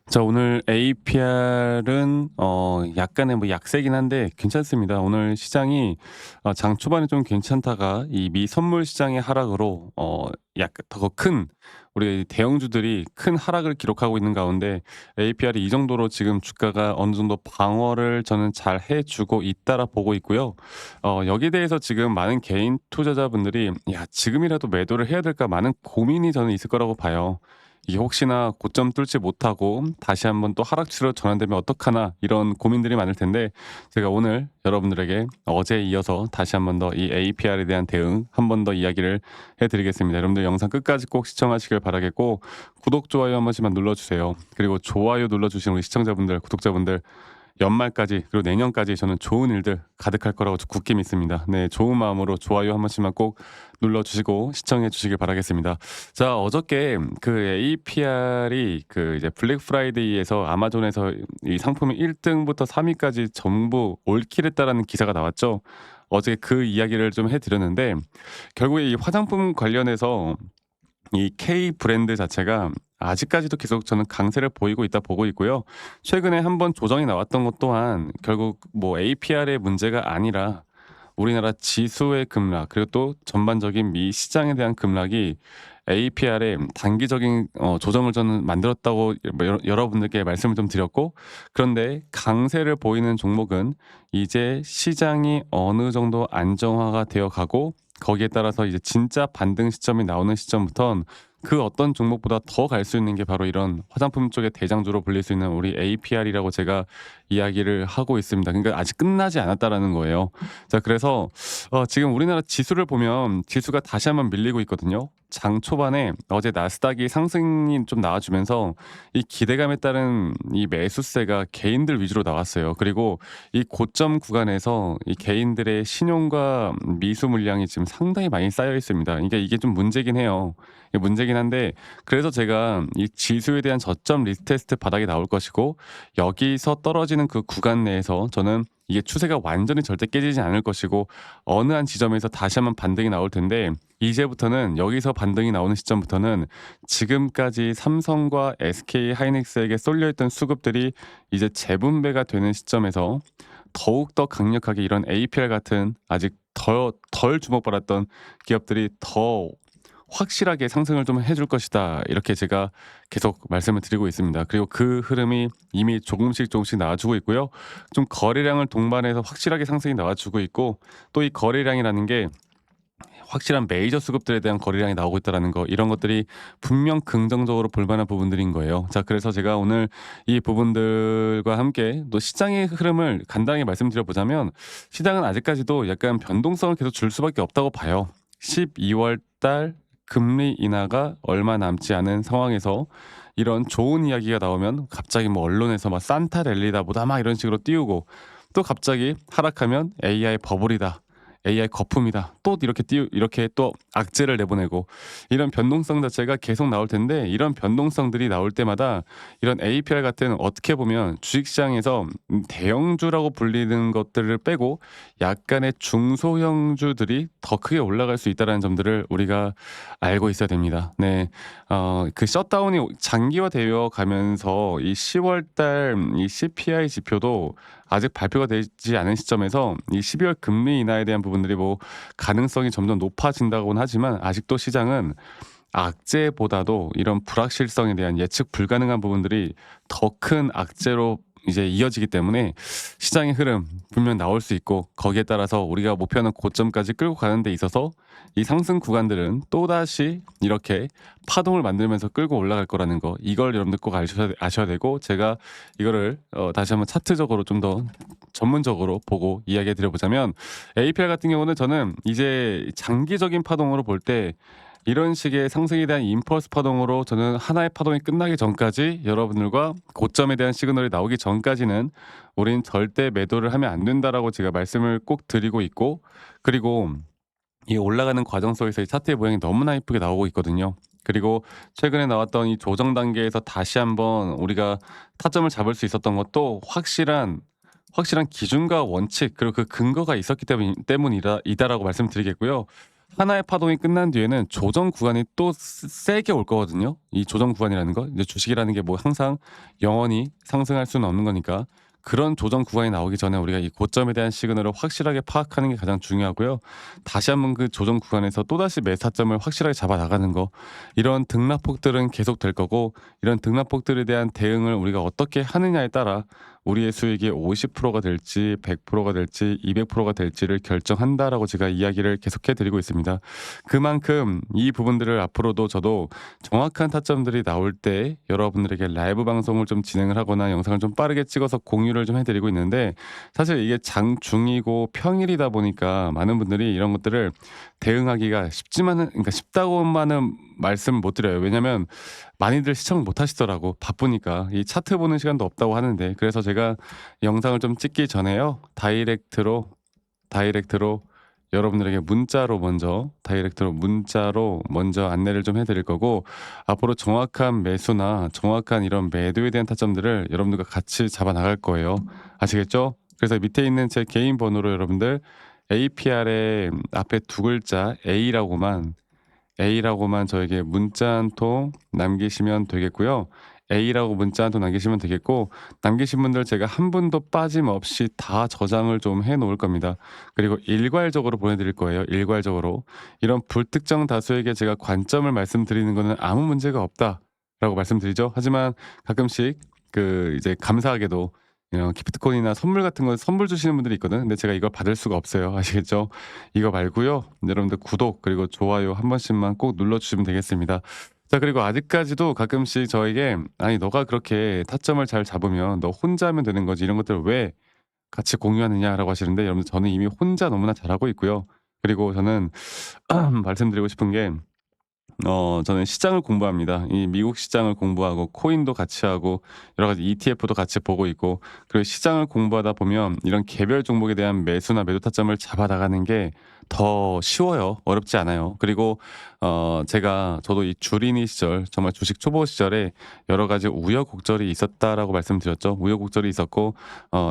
자, 오늘 APR은 약간의 뭐 약세긴 한데 괜찮습니다. 오늘 시장이 장 초반에 좀 괜찮다가 이 미 선물 시장의 하락으로 약간 더 큰 우리 대형주들이 큰 하락을 기록하고 있는 가운데 APR이 이 정도로 지금 주가가 어느 정도 방어를 저는 잘 해주고 있다라 보고 있고요. 여기에 대해서 지금 많은 개인 투자자분들이 야, 지금이라도 매도를 해야 될까 많은 고민이 저는 있을 거라고 봐요. 이게 혹시나 고점 뚫지 못하고 다시 한번 또 하락세로 전환되면 어떡하나 이런 고민들이 많을 텐데, 제가 오늘 여러분들에게 어제에 이어서 다시 한번 더 이 APR에 대한 대응 한 번 더 이야기를 해드리겠습니다. 여러분들 영상 끝까지 꼭 시청하시길 바라겠고, 구독, 좋아요 한 번씩만 눌러주세요. 그리고 좋아요 눌러주신 우리 시청자분들, 구독자분들, 연말까지 그리고 내년까지 저는 좋은 일들 가득할 거라고 굳게 믿습니다. 네, 좋은 마음으로 좋아요 한 번씩만 꼭 눌러주시고 시청해 주시길 바라겠습니다. 자, 어저께 그 APR이 그 이제 블랙 프라이데이에서 아마존에서 이 상품이 1등부터 3위까지 전부 올킬했다라는 기사가 나왔죠. 어제 그 이야기를 좀 해드렸는데, 결국에 이 화장품 관련해서 이 K 브랜드 자체가 아직까지도 계속 저는 강세를 보이고 있다 보고 있고요. 최근에 한번 조정이 나왔던 것 또한 결국 뭐 APR의 문제가 아니라 우리나라 지수의 급락, 그리고 또 전반적인 미 시장에 대한 급락이 APR의 단기적인 조정을 저는 만들었다고 여러분들께 말씀을 좀 드렸고, 그런데 강세를 보이는 종목은 이제 시장이 어느 정도 안정화가 되어 가고, 거기에 따라서 이제 진짜 반등 시점이 나오는 시점부턴 그 어떤 종목보다 더 갈 수 있는 게 바로 이런 화장품 쪽의 대장주로 불릴 수 있는 우리 APR이라고 제가 이야기를 하고 있습니다. 그러니까 아직 끝나지 않았다라는 거예요. 자, 그래서 지금 우리나라 지수를 보면 지수가 다시 한번 밀리고 있거든요. 장 초반에 어제 나스닥이 상승이 좀 나와주면서 이 기대감에 따른 이 매수세가 개인들 위주로 나왔어요. 그리고 이 고점 구간에서 이 개인들의 신용과 미수 물량이 지금 상당히 많이 쌓여 있습니다. 그러니까 이게 좀 문제긴 해요. 이게 문제긴 한데, 그래서 제가 이 지수에 대한 저점 리스테스트 바닥이 나올 것이고, 여기서 떨어지는 그 구간 내에서 저는 이게 추세가 완전히 절대 깨지지 않을 것이고, 어느 한 지점에서 다시 한번 반등이 나올 텐데, 이제부터는 여기서 반등이 나오는 시점부터는 지금까지 삼성과 SK 하이닉스에게 쏠려있던 수급들이 이제 재분배가 되는 시점에서 더욱더 강력하게 이런 APR 같은 아직 덜 주목받았던 기업들이 더 확실하게 상승을 좀 해줄 것이다, 이렇게 제가 계속 말씀을 드리고 있습니다. 그리고 그 흐름이 이미 조금씩 나와주고 있고요. 좀 거래량을 동반해서 확실하게 상승이 나와주고 있고, 또 이 거래량이라는 게 확실한 메이저 수급들에 대한 거래량이 나오고 있다는 거, 이런 것들이 분명 긍정적으로 볼 만한 부분들인 거예요. 자, 그래서 제가 오늘 이 부분들과 함께 또 시장의 흐름을 간단히 말씀드려 보자면, 시장은 아직까지도 약간 변동성을 계속 줄 수밖에 없다고 봐요. 12월 달 금리 인하가 얼마 남지 않은 상황에서 이런 좋은 이야기가 나오면 갑자기 뭐 언론에서 막 산타 랠리다 보다 막 이런 식으로 띄우고, 또 갑자기 하락하면 AI 버블이다, AI 거품이다, 또 이렇게 또 악재를 내보내고, 이런 변동성 자체가 계속 나올 텐데, 이런 변동성들이 나올 때마다 이런 APR 같은, 어떻게 보면 주식시장에서 대형주라고 불리는 것들을 빼고 약간의 중소형주들이 더 크게 올라갈 수 있다는 점들을 우리가 알고 있어야 됩니다. 네, 그 셧다운이 장기화되어 가면서 이 10월 달 이 CPI 지표도 아직 발표가 되지 않은 시점에서 이 12월 금리 인하에 대한 부분들이 뭐 가능성이 점점 높아진다고는 하지만, 아직도 시장은 악재보다도 이런 불확실성에 대한 예측 불가능한 부분들이 더 큰 악재로 이제 이어지기 때문에, 시장의 흐름 분명 나올 수 있고, 거기에 따라서 우리가 목표하는 고점까지 끌고 가는 데 있어서 이 상승 구간들은 또다시 이렇게 파동을 만들면서 끌고 올라갈 거라는 거, 이걸 여러분들 꼭 아셔야 되고, 제가 이거를 다시 한번 차트적으로 좀 더 전문적으로 보고 이야기해 드려보자면, APR 같은 경우는 저는 이제 장기적인 파동으로 볼 때 이런 식의 상승에 대한 임펄스 파동으로, 저는 하나의 파동이 끝나기 전까지, 여러분들과 고점에 대한 시그널이 나오기 전까지는 우린 절대 매도를 하면 안 된다라고 제가 말씀을 꼭 드리고 있고, 그리고 이 올라가는 과정 속에서 이 차트의 모양이 너무나 이쁘게 나오고 있거든요. 그리고 최근에 나왔던 이 조정 단계에서 다시 한번 우리가 타점을 잡을 수 있었던 것도 확실한 기준과 원칙, 그리고 그 근거가 있었기 때문이다라고 말씀드리겠고요. 하나의 파동이 끝난 뒤에는 조정 구간이 또 세게 올 거거든요. 이 조정 구간이라는 거 이제 주식이라는 게 뭐 항상 영원히 상승할 수는 없는 거니까 그런 조정 구간이 나오기 전에 우리가 이 고점에 대한 시그널을 확실하게 파악하는 게 가장 중요하고요. 다시 한번 그 조정 구간에서 또다시 매사점을 확실하게 잡아 나가는 거 이런 등락폭들은 계속 될 거고 이런 등락폭들에 대한 대응을 우리가 어떻게 하느냐에 따라 우리의 수익이 50%가 될지 100%가 될지 200%가 될지를 결정한다라고 제가 이야기를 계속해 드리고 있습니다. 그만큼 이 부분들을 앞으로도 저도 정확한 타점들이 나올 때 여러분들에게 라이브 방송을 좀 진행을 하거나 영상을 좀 빠르게 찍어서 공유를 좀 해드리고 있는데 사실 이게 장중이고 평일이다 보니까 많은 분들이 이런 것들을 대응하기가 쉽지만은 그러니까 쉽다고만은 말씀 못 드려요. 왜냐면 많이들 시청 못 하시더라고. 바쁘니까. 이 차트 보는 시간도 없다고 하는데 그래서 제가 영상을 좀 찍기 전에요. 다이렉트로 여러분들에게 문자로 먼저 안내를 좀 해 드릴 거고 앞으로 정확한 매수나 정확한 이런 매도에 대한 타점들을 여러분들과 같이 잡아 나갈 거예요. 아시겠죠? 그래서 밑에 있는 제 개인 번호로 여러분들 APR의 앞에 두 글자 A라고만 저에게 문자 한 통 남기시면 되겠고요. A라고 문자 한 통 남기시면 되겠고 남기신 분들 제가 한 분도 빠짐없이 다 저장을 좀 해 놓을 겁니다. 그리고 일괄적으로 보내 드릴 거예요. 일괄적으로. 이런 불특정 다수에게 제가 관점을 말씀드리는 거는 아무 문제가 없다라고 말씀드리죠. 하지만 가끔씩 그 이제 감사하게도 이런 기프트콘이나 선물 같은 거 선물 주시는 분들이 있거든. 근데 제가 이걸 받을 수가 없어요. 아시겠죠? 이거 말고요. 여러분들 구독 그리고 좋아요 한 번씩만 꼭 눌러 주시면 되겠습니다. 자 그리고 아직까지도 가끔씩 저에게 "아니 너가 그렇게 타점을 잘 잡으면 너 혼자 하면 되는 거지. 이런 것들을 왜 같이 공유하느냐?"라고 하시는데 여러분들 저는 이미 혼자 너무나 잘하고 있고요. 그리고 저는 말씀드리고 싶은 게 저는 시장을 공부합니다. 이 미국 시장을 공부하고 코인도 같이 하고 여러 가지 ETF도 같이 보고 있고 그리고 시장을 공부하다 보면 이런 개별 종목에 대한 매수나 매도 타점을 잡아 나가는 게 더 쉬워요. 어렵지 않아요. 그리고 저도 이 주린이 시절 정말 주식 초보 시절에 여러 가지 우여곡절이 있었다라고 말씀드렸죠. 우여곡절이 있었고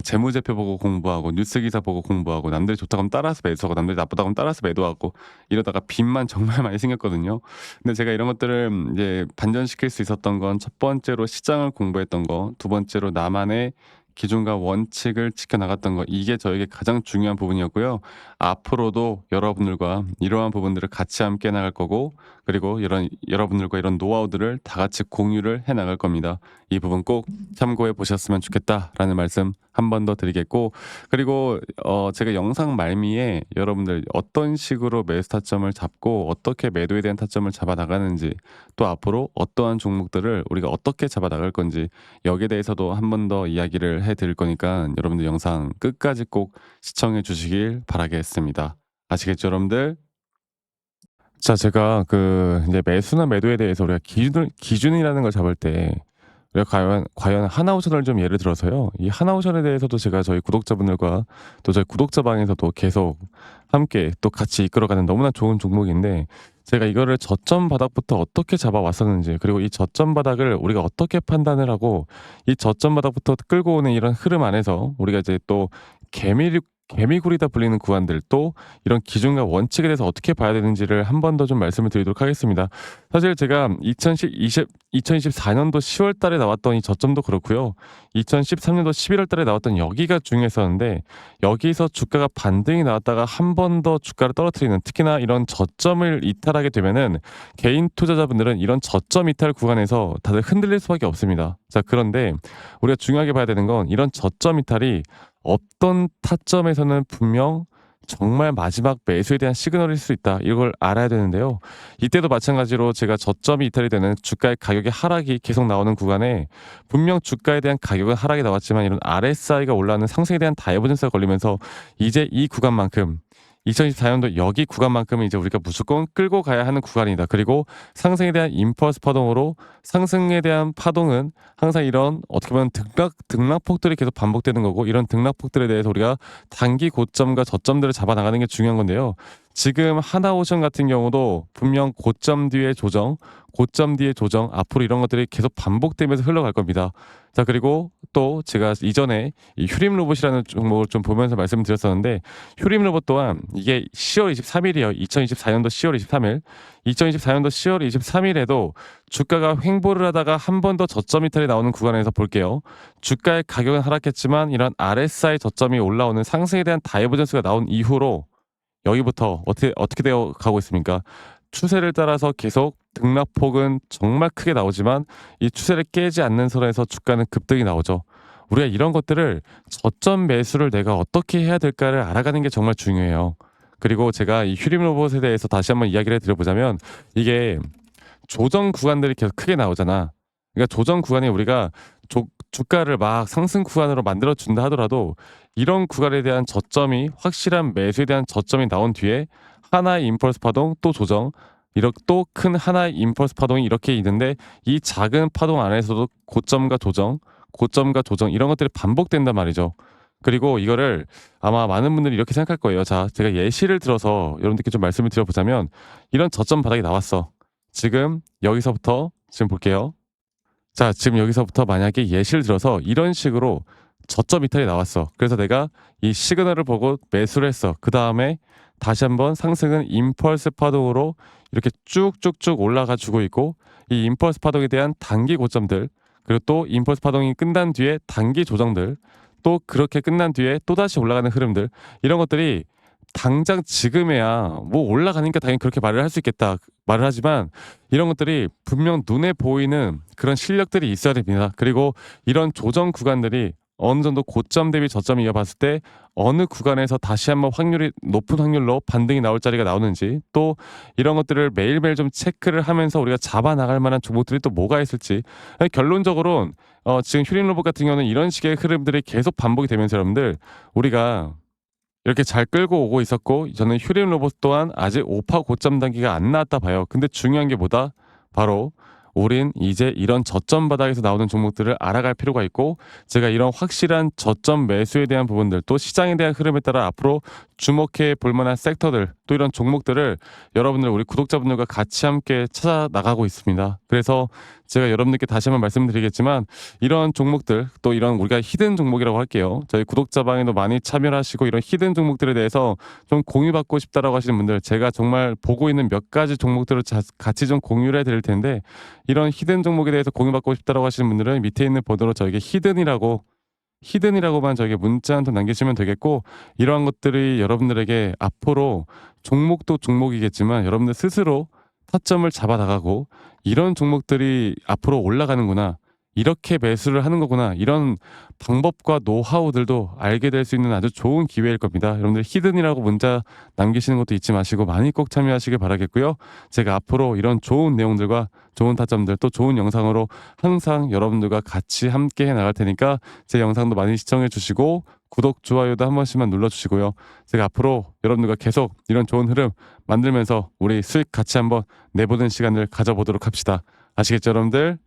재무제표 보고 공부하고 뉴스 기사 보고 공부하고 남들이 좋다고 하면 따라서 매수하고 남들이 나쁘다고 하면 따라서 매도하고 이러다가 빚만 정말 많이 생겼거든요. 근데 제가 이런 것들을 이제 반전시킬 수 있었던 건 첫 번째로 시장을 공부했던 거, 두 번째로 나만의 기준과 원칙을 지켜 나갔던 거 이게 저에게 가장 중요한 부분이었고요. 앞으로도 여러분들과 이러한 부분들을 같이 함께 나갈 거고 그리고 이런 여러분들과 이런 노하우들을 다 같이 공유를 해 나갈 겁니다. 이 부분 꼭 참고해 보셨으면 좋겠다라는 말씀 한 번 더 드리겠고 그리고 제가 영상 말미에 여러분들 어떤 식으로 매수 타점을 잡고 어떻게 매도에 대한 타점을 잡아 나가는지 또 앞으로 어떠한 종목들을 우리가 어떻게 잡아 나갈 건지 여기에 대해서도 한 번 더 이야기를 해 드릴 거니까 여러분들 영상 끝까지 꼭 시청해 주시길 바라겠습니다. 아시겠죠, 여러분들? 자, 제가 그 이제 매수나 매도에 대해서 우리가 기준이라는 걸 잡을 때 우리가 과연 하나오션을 좀 예를 들어서요. 이 하나오션에 대해서도 제가 저희 구독자분들과 또 저희 구독자방에서도 계속 함께 또 같이 이끌어가는 너무나 좋은 종목인데 제가 이거를 저점 바닥부터 어떻게 잡아왔었는지 그리고 이 저점 바닥을 우리가 어떻게 판단을 하고 이 저점 바닥부터 끌고 오는 이런 흐름 안에서 우리가 이제 또 개미굴이다 불리는 구간들 또 이런 기준과 원칙에 대해서 어떻게 봐야 되는지를 한 번 더 좀 말씀을 드리도록 하겠습니다. 사실 제가 2024년도 10월 달에 나왔던 이 저점도 그렇고요. 2013년도 11월 달에 나왔던 여기가 중요했었는데 여기서 주가가 반등이 나왔다가 한 번 더 주가를 떨어뜨리는 특히나 이런 저점을 이탈하게 되면은 개인 투자자분들은 이런 저점 이탈 구간에서 다들 흔들릴 수밖에 없습니다. 자, 그런데 우리가 중요하게 봐야 되는 건 이런 저점 이탈이 어떤 타점에서는 분명 정말 마지막 매수에 대한 시그널일 수 있다. 이걸 알아야 되는데요. 이때도 마찬가지로 제가 저점이 이탈이 되는 주가의 가격의 하락이 계속 나오는 구간에 분명 주가에 대한 가격은 하락이 나왔지만 이런 RSI가 올라가는 상승에 대한 다이버전스가 걸리면서 이제 이 구간만큼 2024년도 여기 구간만큼은 이제 우리가 무조건 끌고 가야 하는 구간이다. 그리고 상승에 대한 임펄스 파동으로 상승에 대한 파동은 항상 이런 어떻게 보면 등락폭들이 계속 반복되는 거고 이런 등락폭들에 대해서 우리가 단기 고점과 저점들을 잡아 나가는 게 중요한 건데요. 지금 하나오션 같은 경우도 분명 고점 뒤에 조정, 고점 뒤에 조정, 앞으로 이런 것들이 계속 반복되면서 흘러갈 겁니다. 자, 그리고 또 제가 이전에 이 휴림 로봇이라는 종목을 좀 보면서 말씀을 드렸었는데 휴림 로봇 또한 이게 10월 23일이에요. 2024년도 10월 23일. 2024년도 10월 23일에도 주가가 횡보를 하다가 한 번 더 저점 이탈이 나오는 구간에서 볼게요. 주가의 가격은 하락했지만 이런 RSI 저점이 올라오는 상승에 대한 다이버전스가 나온 이후로 여기부터 어떻게 되어 가고 있습니까? 추세를 따라서 계속 등락폭은 정말 크게 나오지만 이 추세를 깨지 않는 선에서 주가는 급등이 나오죠. 우리가 이런 것들을 저점 매수를 내가 어떻게 해야 될까를 알아가는 게 정말 중요해요. 그리고 제가 이 휴림 로봇에 대해서 다시 한번 이야기를 드려보자면 이게 조정 구간들이 계속 크게 나오잖아. 그러니까 조정 구간에 우리가 주가를 막 상승 구간으로 만들어 준다 하더라도 이런 구간에 대한 저점이 확실한 매수에 대한 저점이 나온 뒤에 하나의 임펄스 파동 또 조정 이렇게 또 큰 하나의 임펄스 파동이 이렇게 있는데 이 작은 파동 안에서도 고점과 조정, 고점과 조정 이런 것들이 반복된단 말이죠. 그리고 이거를 아마 많은 분들이 이렇게 생각할 거예요. 자, 제가 예시를 들어서 여러분들께 좀 말씀을 드려보자면 이런 저점 바닥이 나왔어. 지금 여기서부터 지금 볼게요. 자, 지금 여기서부터 만약에 예시를 들어서 이런 식으로 저점 이탈이 나왔어. 그래서 내가 이 시그널을 보고 매수를 했어. 그 다음에 다시 한번 상승은 임펄스 파동으로 이렇게 쭉쭉쭉 올라가 주고 있고 이 임펄스 파동에 대한 단기 고점들 그리고 또 임펄스 파동이 끝난 뒤에 단기 조정들 또 그렇게 끝난 뒤에 또다시 올라가는 흐름들 이런 것들이 당장 지금에야 뭐 올라가니까 당연히 그렇게 말을 할 수 있겠다 말을 하지만 이런 것들이 분명 눈에 보이는 그런 실력들이 있어야 됩니다. 그리고 이런 조정 구간들이 어느 정도 고점 대비 저점이 이어봤을 때 어느 구간에서 다시 한번 확률이 높은 확률로 반등이 나올 자리가 나오는지 또 이런 것들을 매일매일 좀 체크를 하면서 우리가 잡아 나갈 만한 종목들이 또 뭐가 있을지 결론적으로는 지금 휴림 로봇 같은 경우는 이런 식의 흐름들이 계속 반복이 되면서 여러분들 우리가 이렇게 잘 끌고 오고 있었고 저는 휴림 로봇 또한 아직 5파 고점 단계가 안 나왔다 봐요. 근데 중요한 게 뭐다? 바로 우린 이제 이런 저점 바닥에서 나오는 종목들을 알아갈 필요가 있고 제가 이런 확실한 저점 매수에 대한 부분들 또 시장에 대한 흐름에 따라 앞으로 주목해 볼 만한 섹터들 또 이런 종목들을 여러분들 우리 구독자분들과 같이 함께 찾아 나가고 있습니다. 그래서 제가 여러분들께 다시 한번 말씀드리겠지만 이런 종목들 또 이런 우리가 히든 종목이라고 할게요. 저희 구독자 방에도 많이 참여를 하시고 이런 히든 종목들에 대해서 좀 공유받고 싶다라고 하시는 분들 제가 정말 보고 있는 몇 가지 종목들을 같이 좀 공유를 해드릴 텐데 이런 히든 종목에 대해서 공유받고 싶다라고 하시는 분들은 밑에 있는 번호로 저에게 히든이라고만 저에게 문자 한 통 남기시면 되겠고 이러한 것들이 여러분들에게 앞으로 종목도 종목이겠지만 여러분들 스스로 타점을 잡아 나가고 이런 종목들이 앞으로 올라가는구나. 이렇게 매수를 하는 거구나. 이런 방법과 노하우들도 알게 될 수 있는 아주 좋은 기회일 겁니다. 여러분들 히든이라고 문자 남기시는 것도 잊지 마시고 많이 꼭 참여하시길 바라겠고요. 제가 앞으로 이런 좋은 내용들과 좋은 타점들 또 좋은 영상으로 항상 여러분들과 같이 함께 해 나갈 테니까 제 영상도 많이 시청해 주시고 구독, 좋아요도 한 번씩만 눌러주시고요. 제가 앞으로 여러분들과 계속 이런 좋은 흐름 만들면서 우리 수익 같이 한번 내보는 시간을 가져보도록 합시다. 아시겠죠, 여러분들?